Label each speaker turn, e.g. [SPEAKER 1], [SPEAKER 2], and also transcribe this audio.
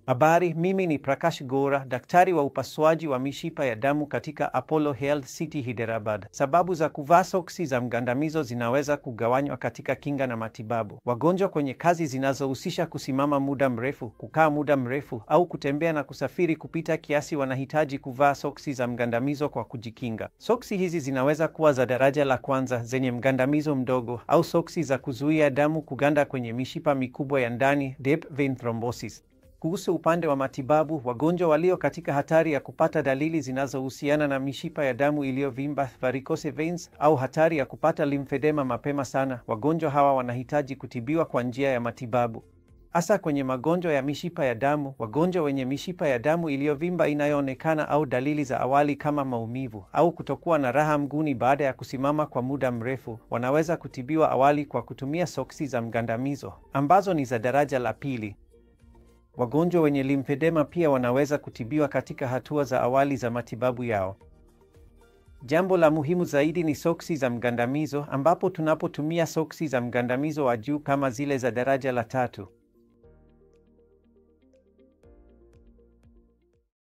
[SPEAKER 1] Habari, mimi ni Prakash Gora, daktari wa upasuaji wa mishipa ya damu katika Apollo Health City, Hyderabad. Sababu za kuvaa soksi za mgandamizo zinaweza kugawanywa katika kinga na matibabu. Wagonjwa kwenye kazi zinazohusisha kusimama muda mrefu, kukaa muda mrefu, au kutembea na kusafiri kupita kiasi wanahitaji kuvaa soksi za mgandamizo kwa kujikinga. Soksi hizi zinaweza kuwa za daraja la kwanza zenye mgandamizo mdogo, au soksi za kuzuia damu kuganda kwenye mishipa mikubwa ya ndani, deep vein thrombosis. Kuhusu upande wa matibabu, wagonjwa walio katika hatari ya kupata dalili zinazohusiana na mishipa ya damu iliyovimba, varicose veins, au hatari ya kupata lymphedema mapema sana, wagonjwa hawa wanahitaji kutibiwa kwa njia ya matibabu. Hasa kwenye magonjwa ya mishipa ya damu, wagonjwa wenye mishipa ya damu iliyovimba inayoonekana au dalili za awali kama maumivu au kutokuwa na raha mguuni baada ya kusimama kwa muda mrefu, wanaweza kutibiwa awali kwa kutumia soksi za mgandamizo, ambazo ni za daraja la pili. Wagonjwa wenye lymphedema pia wanaweza kutibiwa katika hatua za awali za matibabu yao. Jambo la muhimu zaidi ni soksi za mgandamizo, ambapo tunapotumia soksi za mgandamizo wa juu kama zile za daraja la tatu,